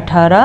18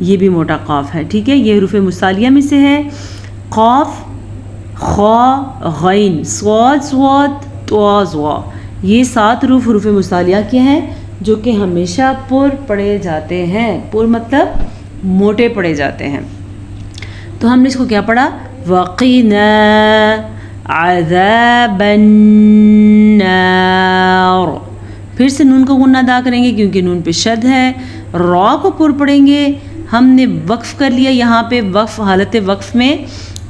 یہ بھی موٹا قاف ہے، ٹھیک ہے، یہ حروف مصالیہ میں سے ہے۔ قاف، خا، غین، صاد، صاد، طا، ظا، یہ 7 حروف مصالیہ کے ہیں جو کہ ہمیشہ پر پڑھے جاتے ہیں۔ پر مطلب موٹے پڑھے جاتے ہیں۔ تو ہم نے اس کو کیا پڑھا؟ وَقِنَا عَذَابَ النَّارِ۔ پھر سے نون کو غنہ ادا کریں گے کیونکہ نون پہ شد ہے۔ را کو پر پڑھیں گے، ہم نے وقف کر لیا یہاں پہ، وقف حالت وقف میں،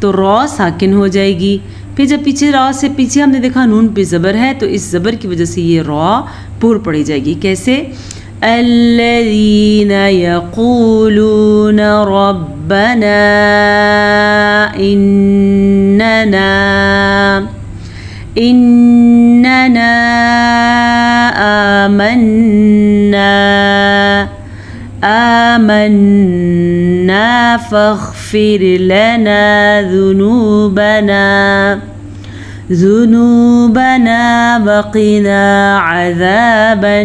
تو را ساکن ہو جائے گی۔ پھر جب پیچھے را سے پیچھے ہم نے دیکھا نون پہ زبر ہے تو اس زبر کی وجہ سے یہ را پر پڑھی جائے گی۔ کیسے؟ الذین یقولون ربنا اننا آمنا فاغفر لنا ذنوبنا وقنا عذاب النار۔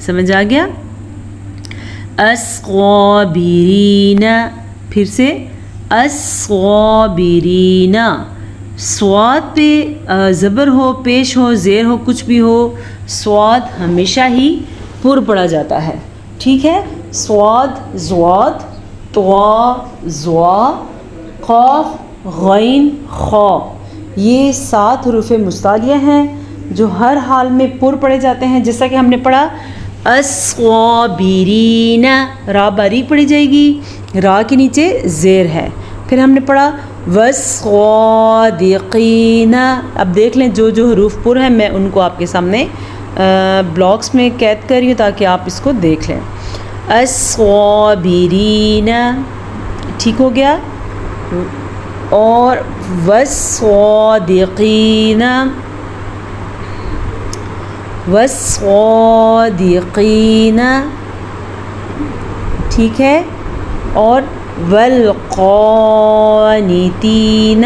سمجھ آ گیا؟ الصابرین، پھر سے الصابرین، صاد پہ زبر ہو، پیش ہو، زیر ہو، کچھ بھی ہو، صاد ہمیشہ ہی پر پڑھا جاتا ہے، ٹھیک ہے۔ صاد، ضاد، طا، ظا، قاف، غین، خا، یہ 7 حروف مصالیہ ہیں جو ہر حال میں پر پڑھے جاتے ہیں۔ جیسا کہ ہم نے پڑھا الصابرین، را باریک پڑھی جائے گی، را کے نیچے زیر ہے۔ پھر ہم نے پڑھا والصادقین۔ اب دیکھ لیں جو جو حروف پر ہیں، میں ان کو آپ کے سامنے بلاکس میں قید کر رہی ہوں تاکہ آپ اس کو دیکھ لیں۔ الصابرین، ٹھیک ہو گیا، اور والصادقین، والصادقین، ٹھیک ہے، اور والقانتین،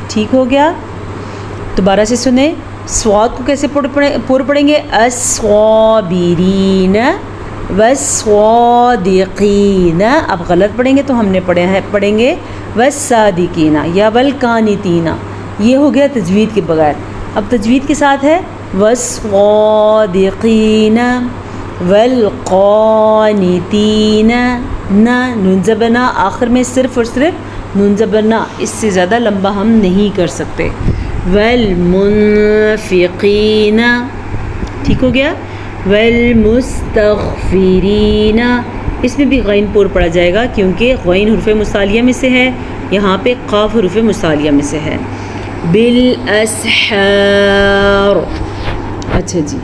ٹھیک ہو گیا۔ دوبارہ سے سنیں، صاد کو کیسے پر پڑھیں گے؟ الصابرین والصادقین۔ اب غلط پڑھیں گے تو ہم نے پڑھیں گے والصادقین یا والقانتین، یہ ہو گیا تجوید کے بغیر۔ اب تجوید کے ساتھ ہے والصادقین والقانتین، نون زبر نا آخر میں صرف اور صرف نون زبر نا، اس سے زیادہ لمبا ہم نہیں کر سکتے۔ والمنفقین، ٹھیک ہو گیا، والمستغفرین، اس میں بھی غین پر پڑا جائے گا کیونکہ غین حروف مصالیہ میں سے ہے، یہاں پہ قاف حروف مصالیہ میں سے ہے۔ بالاسحار، اچھا جی،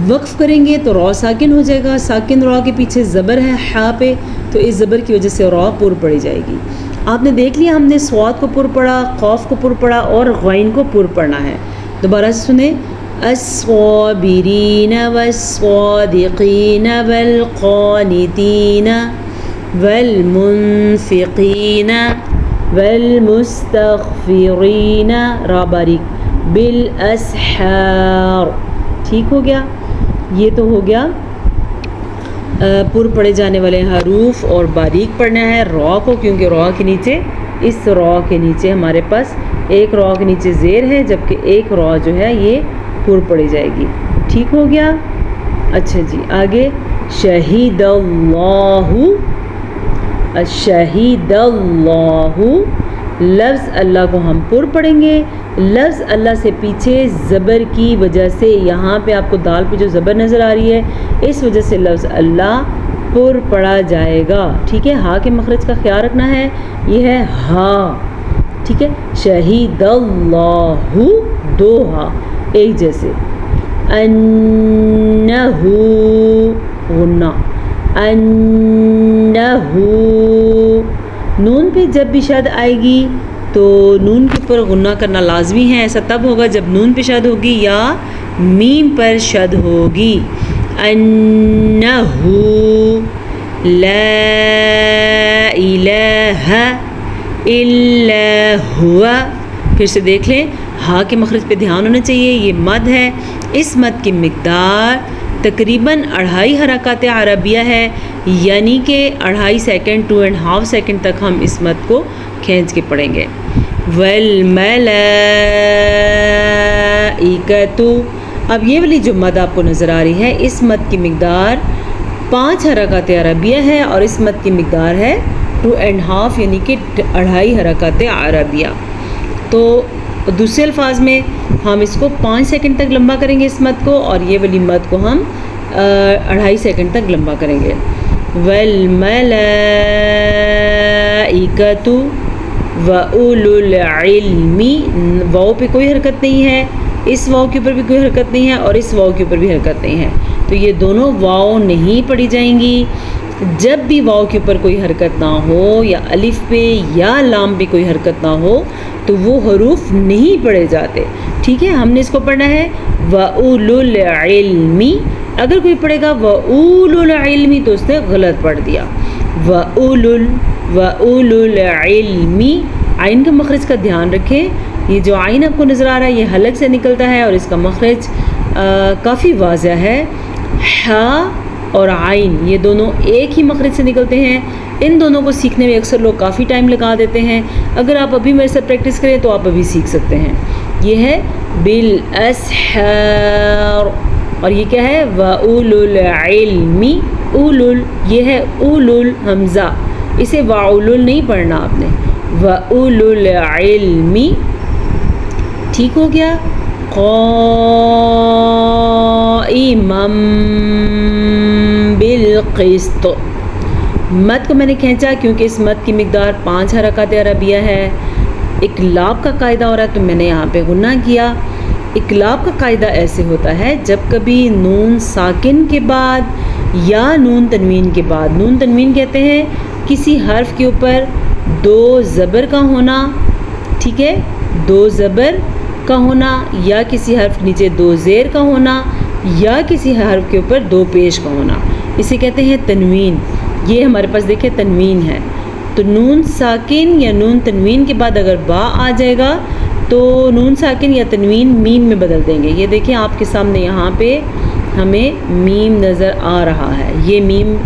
وقف کریں گے تو را ساکن ہو جائے گا، ساکن را کے پیچھے زبر ہے ہا پہ، تو اس زبر کی وجہ سے را پر پڑھی جائے گی۔ آپ نے دیکھ لیا، ہم نے صاد کو پر پڑھا، قاف کو پر پڑھا اور غین کو پر پڑھنا ہے۔ دوبارہ سے سنیں، الصابرین والصادقین والقانتین والمنفقین والمستغفرین، را باریک، بالاسحار، ٹھیک ہو گیا۔ یہ تو ہو گیا پر پڑھے جانے والے حروف، اور باریک پڑھنا ہے را کو کیونکہ را کے نیچے، اس را کے نیچے ہمارے پاس ایک را کے نیچے زیر ہے جبکہ ایک را جو ہے یہ پر پڑھی جائے گی، ٹھیک ہو گیا۔ اچھا جی، آگے شہید اللہ، شہید اللہ، لفظ اللہ کو ہم پر پڑھیں گے، لفظ اللہ سے پیچھے زبر کی وجہ سے، یہاں پہ آپ کو دال پہ جو زبر نظر آ رہی ہے اس وجہ سے لفظ اللہ پر پڑھا جائے گا، ٹھیک ہے۔ ہا کے مخرج کا خیال رکھنا ہے، یہ ہے ہا، ٹھیک ہے، شہید اللہ، دو ہا ایک جیسے، انہو، غنہ، انہو، نون پہ جب بھی شد آئے گی تو نون کے اوپر غنہ کرنا لازمی ہے، ایسا تب ہوگا جب نون پہ شد ہوگی یا میم پر شد ہوگی۔ انہو لا الہ الا ہوا، پھر سے دیکھ لیں، ہا کے مخرج پہ دھیان ہونا چاہیے، یہ مد ہے، اس مد کی مقدار تقریباً 2.5 حرکات عربیہ ہے، یعنی کہ 2.5 سیکنڈ 2.5 سیکنڈ تک ہم اس مد کو کھینچ کے پڑھیں گے۔ والملائکۃ، اب یہ والی جو مد آپ کو نظر آ رہی ہے، اس مد کی مقدار 5 حرکات عربیہ ہے اور اس مد کی مقدار ہے 2.5 یعنی کہ 2.5 حرکات عربیہ۔ تو دوسرے الفاظ میں ہم اس کو 5 سیکنڈ تک لمبا کریں گے اس مد کو، اور یہ والی مد کو ہم 2.5 سیکنڈ تک لمبا کریں گے۔ والملائکۃ وَأُولُو الْعِلْمِ، واؤ پہ کوئی حرکت نہیں ہے، اس واؤ کے اوپر بھی کوئی حرکت نہیں ہے اور اس واؤ کے اوپر بھی حرکت نہیں ہے، تو یہ دونوں واؤ نہیں پڑھی جائیں گی۔ جب بھی واؤ کے اوپر کوئی حرکت نہ ہو یا الف پہ یا لام پہ کوئی حرکت نہ ہو تو وہ حروف نہیں پڑھے جاتے، ٹھیک ہے۔ ہم نے اس کو پڑھنا ہے وَأُولُو الْعِلْمِ، اگر کوئی پڑھے گا وَأُولُو الْعِلْمِ تو اس نے غلط پڑھ دیا۔ وَأُولُو الْعِلْمِ، عین کا مخرج کا دھیان رکھیں، یہ جو عین آپ کو نظر آ رہا ہے یہ حلق سے نکلتا ہے اور اس کا مخرج کافی واضح ہے۔ ہا اور عین یہ دونوں ایک ہی مخرج سے نکلتے ہیں، ان دونوں کو سیکھنے میں اکثر لوگ کافی ٹائم لگا دیتے ہیں، اگر آپ ابھی میرے ساتھ پریکٹس کریں تو آپ ابھی سیکھ سکتے ہیں۔ یہ ہے بالاسحار، اور یہ کیا ہے وَأُولُو الْعِلْمِ، اولل یہ ہے اولل حمزہ، اسے وَأُولُل نہیں پڑھنا آپ نے، وَأُولُو الْعِلْمِ، ٹھیک ہو گیا۔ قائمًا بالقسط، مد کو میں نے کھینچا کیونکہ اس مد کی مقدار 5 حرکات عربیہ ہے۔ اقلاب کا قاعدہ ہو رہا ہے تو میں نے یہاں پہ غنہ کیا۔ اقلاب کا قاعدہ ایسے ہوتا ہے جب کبھی نون ساکن کے بعد یا نون تنوین کے بعد، نون تنوین کہتے ہیں کسی حرف کے اوپر 2 زبر کا ہونا، ٹھیک ہے، 2 زبر کا ہونا، یا کسی حرف کے نیچے 2 زیر کا ہونا، یا کسی حرف کے اوپر 2 پیش کا ہونا، اسے کہتے ہیں تنوین۔ یہ ہمارے پاس دیکھیں تنوین ہے، تو نون ساکن یا نون تنوین کے بعد اگر با آ جائے گا تو نون ساکن یا تنوین میم میں بدل دیں گے۔ یہ دیکھیں آپ کے سامنے یہاں پہ ہمیں میم نظر آ رہا ہے، یہ میم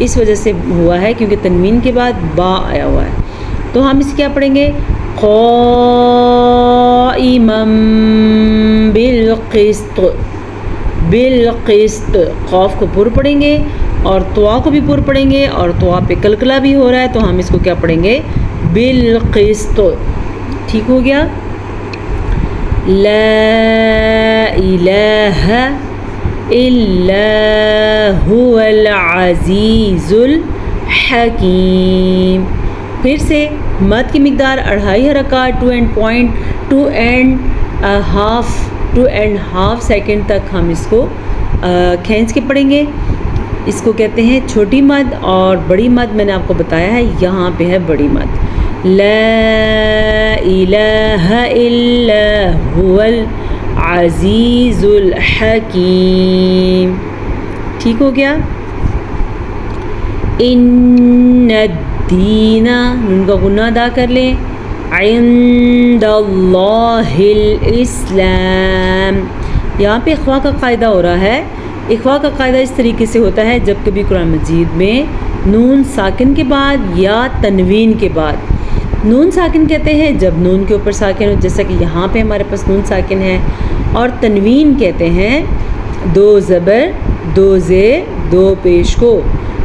اس وجہ سے ہوا ہے کیونکہ تنوین کے بعد با آیا ہوا ہے، تو ہم اس کیا پڑھیں گے قائمًا بالقسط، بالقسط، قاف کو پر پڑھیں گے اور طوا کو بھی پر پڑھیں گے، اور طوا پہ کلکلا بھی ہو رہا ہے تو ہم اس کو کیا پڑھیں گے بالقسط، ٹھیک ہو گیا۔ لا الہ الا هو العزیز الحکیم، پھر سے مد کی مقدار 2.5 حرکات 2.5 سیکنڈ تک ہم اس کو کھینچ کے پڑھیں گے۔ اس کو کہتے ہیں چھوٹی مد، اور بڑی مد میں نے آپ کو بتایا ہے یہاں پہ ہے بڑی مد، لا الہ الا هو العزیز الحکیم، ٹھیک ہو گیا۔ ان الدین، ان کا غنہ ادا کر لیں، عند اللہ الاسلام، یہاں پہ اخوا کا قاعدہ ہو رہا ہے۔ اخوا کا قاعدہ اس طریقے سے ہوتا ہے جب کبھی قرآن مجید میں نون ساکن کے بعد یا تنوین کے بعد، نون ساکن کہتے ہیں جب نون کے اوپر ساکن ہو، جیسا کہ یہاں پہ ہمارے پاس نون ساکن ہے، اور تنوین کہتے ہیں 2 زبر 2 زیر 2 پیش کو۔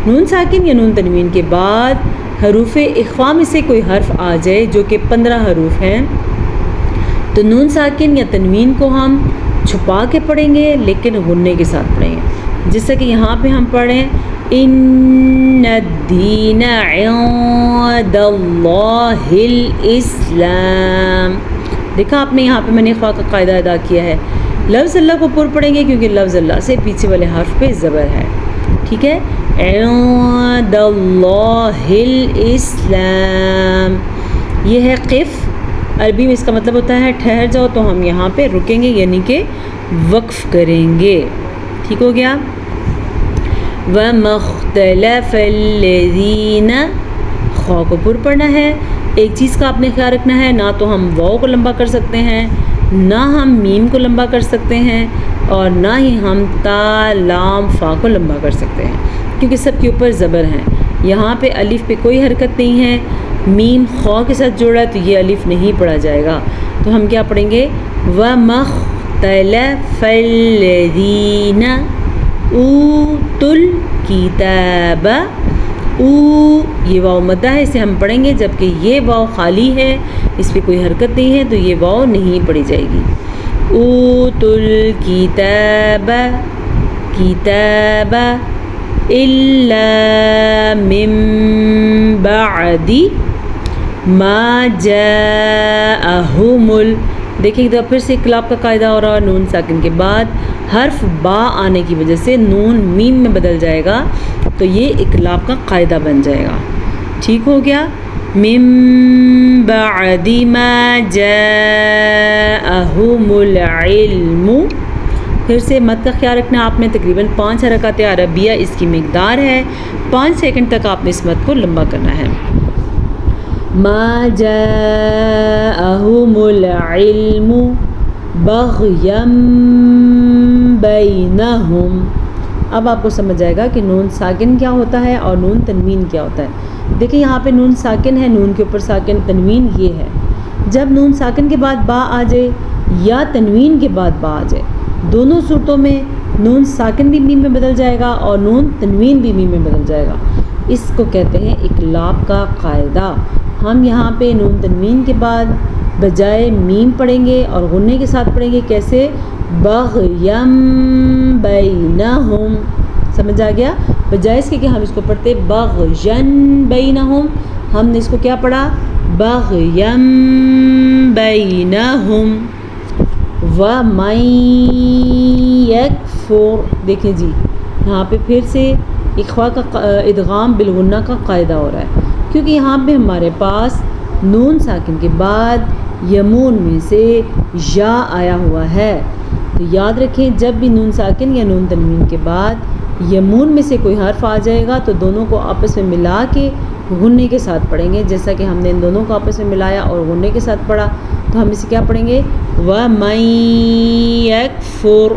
نون ساکن یا نون تنوین کے بعد حروف اخوا میں سے کوئی حرف آ جائے جو کہ 15 حروف ہیں، تو نون ساکن یا تنوین کو ہم چھپا کے پڑھیں گے لیکن غنے کے ساتھ پڑھیں گے، جیسا کہ یہاں پہ ہم پڑھیں ان الدین عند اللہ الاسلام، دیکھا آپ نے یہاں پہ میں نے اخوا کا قاعدہ ادا کیا ہے۔ لفظ اللہ کو پر پڑھیں گے کیونکہ لفظ اللہ سے پیچھے والے حرف پہ زبر ہے، ٹھیک ہے، عند اللہ الاسلام، یہ ہے قف، عربی میں اس کا مطلب ہوتا ہے ٹھہر جاؤ، تو ہم یہاں پہ رکیں گے یعنی کہ وقف کریں گے، ٹھیک ہو گیا۔ وَمَا اخْتَلَفَ الَّذِينَ، خواہ کو پر پڑھنا ہے۔ ایک چیز کا آپ نے خیال رکھنا ہے، نہ تو ہم واؤ کو لمبا کر سکتے ہیں، نہ ہم میم کو لمبا کر سکتے ہیں، اور نہ ہی ہم تا لام فا کو لمبا کر سکتے ہیں کیونکہ سب کے اوپر زبر ہیں۔ یہاں پہ الف پہ کوئی حرکت نہیں ہے، میم خو کے ساتھ جوڑا تو یہ الف نہیں پڑھا جائے گا، تو ہم کیا پڑھیں گے وَمَخْتَلَفَ الَّذِينَ أُوتُوا الْكِتَابَ یہ واو مدہ ہے، اسے ہم پڑھیں گے، جبکہ یہ واو خالی ہے، اس پہ کوئی حرکت نہیں ہے تو یہ واو نہیں پڑھی جائے گی۔ أُوتُوا الْكِتَابَ کتاب إِلَّا مِن بَعْدِ مَا جَاءَهُمُ دیکھیں ایک دفعہ پھر سے اقلاب کا قاعدہ ہو رہا ہے، نون ساکن کے بعد حرف با آنے کی وجہ سے نون میم میں بدل جائے گا تو یہ اقلاب کا قاعدہ بن جائے گا۔ ٹھیک ہو گیا؟ من بعد ما جاءہم العلم، پھر سے مد کا خیال رکھنا آپ نے، تقریباً 5 حرکات عربیہ اس کی مقدار ہے، 5 سیکنڈ تک آپ نے اس مد کو لمبا کرنا ہے۔ ما جاءہم العلم بغیا بینہم، اب آپ کو سمجھ جائے گا کہ نون ساکن کیا ہوتا ہے اور نون تنوین کیا ہوتا ہے۔ دیکھیں یہاں پہ نون ساکن ہے، نون کے اوپر ساکن، تنوین یہ ہے۔ جب نون ساکن کے بعد با آ جائے یا تنوین کے بعد با آ جائے، دونوں صورتوں میں نون ساکن بھی میم میں بدل جائے گا اور نون تنوین بھی میم میں بدل جائے گا۔ اس کو کہتے ہیں اقلاب کا قاعدہ۔ ہم یہاں پہ نون تنوین کے بعد بجائے میم پڑھیں گے اور غنے کے ساتھ پڑھیں گے، کیسے؟ بغیم بینہم، سمجھ آ گیا؟ بجائے اس کے کہ ہم اس کو پڑھتے بغین بینہم، ہم نے اس کو کیا پڑھا؟ بغیم بینہم۔ وَمَن یکفر، دیکھیں جی یہاں پہ پھر سے اخوا کا ادغام بالغنہ کا قاعدہ ہو رہا ہے، کیونکہ یہاں پہ ہمارے پاس نون ساکن کے بعد یمون میں سے یا آیا ہوا ہے، تو یاد رکھیں جب بھی نون ساکن یا نون تنوین کے بعد یمون میں سے کوئی حرف آ جائے گا تو دونوں کو آپس میں ملا کے غنے کے ساتھ پڑھیں گے، جیسا کہ ہم نے ان دونوں کو آپس میں ملایا اور غنے کے ساتھ پڑھا، تو ہم اسے کیا پڑھیں گے؟ وَمَن یکفر۔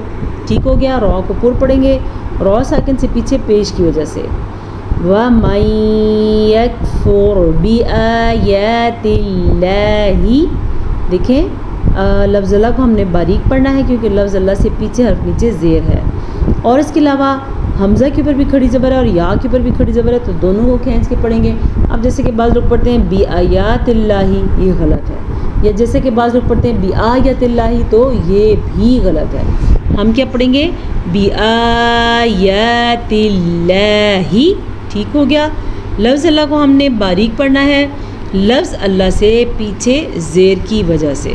ٹھیک ہو گیا؟ را کو پر پڑھیں گے، را ساکن سے پیچھے پیش کی وجہ سے۔ وَمَن یکفر بِآیاتِ اللَّهِ، دیکھیں لفظ اللہ کو ہم نے باریک پڑھنا ہے کیونکہ لفظ اللہ سے پیچھے حرف نیچے زیر ہے، اور اس کے علاوہ حمزہ کے اوپر بھی کھڑی زبر ہے اور یا کے اوپر بھی کھڑی زبر ہے، تو دونوں کو کھینچ کے پڑھیں گے۔ اب جیسے کہ بعض لوگ پڑھتے ہیں بِآیاتِ اللَّهِ، یہ غلط ہے، یا جیسے کہ بعض لوگ پڑھتے ہیں بِآیاتِ اللَّهِ، تو یہ بھی غلط ہے۔ ہم کیا پڑھیں گے؟ بِآیاتِ اللَّهِ۔ ٹھیک ہو گیا؟ لفظ اللہ کو ہم نے باریک پڑھنا ہے، لفظ اللہ سے پیچھے زیر کی وجہ سے۔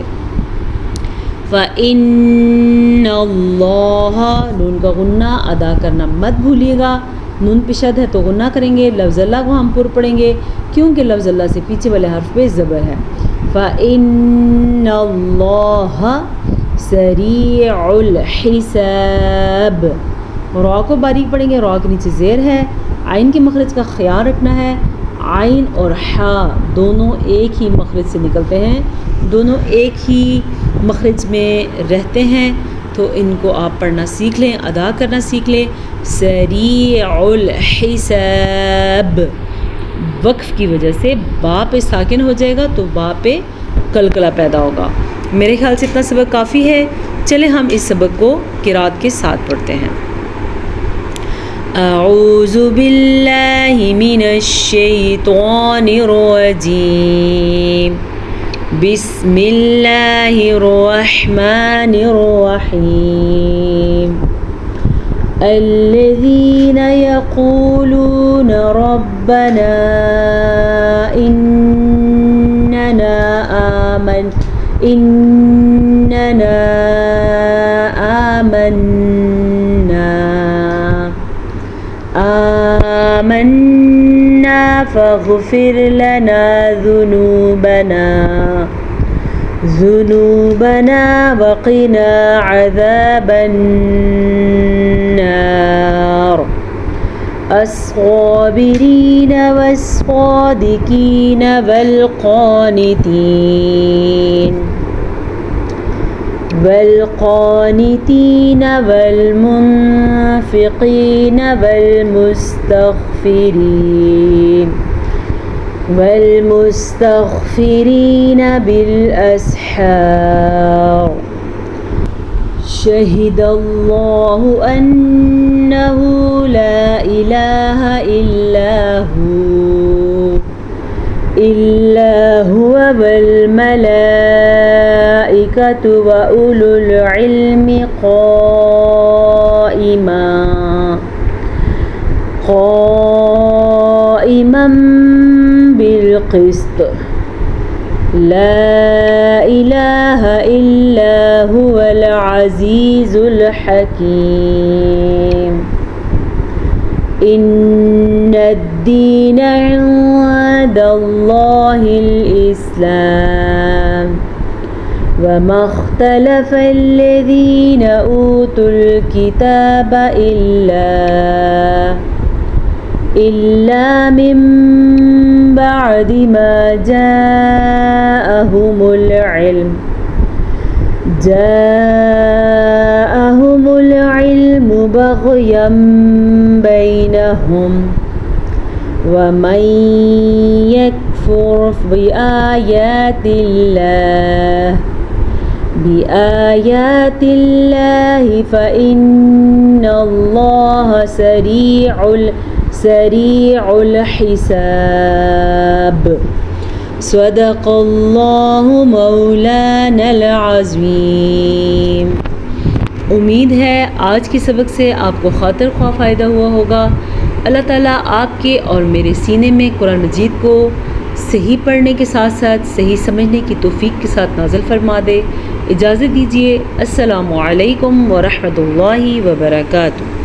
فَإِنَّ اللَّهَ، نون کا غنہ ادا کرنا مت بھولیے گا، نون پہ شد ہے تو غنہ کریں گے، لفظ اللہ کو ہم پر پڑھیں گے کیونکہ لفظ اللہ سے پیچھے والے حرف پہ زبر ہے۔ فَإِنَّ اللَّهَ سَرِيعُ الْحِسَابِ، را کو باریک پڑھیں گے، را کے نیچے زیر ہے، عین کے مخرج کا خیال رکھنا ہے، عین اور حا دونوں ایک ہی مخرج سے نکلتے ہیں، دونوں ایک ہی مخرج میں رہتے ہیں، تو ان کو آپ پڑھنا سیکھ لیں، ادا کرنا سیکھ لیں۔ سریع الحساب، وقف کی وجہ سے با پہ ساکن ہو جائے گا تو با پہ قلقلہ پیدا ہوگا۔ میرے خیال سے اتنا سبق کافی ہے، چلیں ہم اس سبق کو قرات کے ساتھ پڑھتے ہیں۔ اعوذ باللہ من الشیطان الرجیم، بسم اللہ الرحمن الرحیم۔ الذین یقولون ربنا اننا آمنا فاغفر لنا ذنوبنا وقنا عذاب النار، الصابرين والصادقين والقانتين۔ والقانتين والمنفقين والمستغفرين بالأسحار شهد الله أنه لا إله إلا هو والملائكة وأولو العلم قائما بالقسط لا إله إلا هو العزيز الحكيم إن الدين عند الله الإسلام وما اختلف الذين أوتوا الكتاب إلا من بعد ما جاءهم العلم بغيا بينهم ومن يكفر بآيات الله فإن الله سريع الحساب صدق اللہ مولانا العظیم۔ امید ہے آج کے سبق سے آپ کو خاطر خواہ فائدہ ہوا ہوگا۔ اللہ تعالیٰ آپ کے اور میرے سینے میں قرآن مجید کو صحیح پڑھنے کے ساتھ ساتھ صحیح سمجھنے کی توفیق کے ساتھ نازل فرما دے۔ اجازت دیجیے، السلام علیکم ورحمۃ اللہ وبرکاتہ۔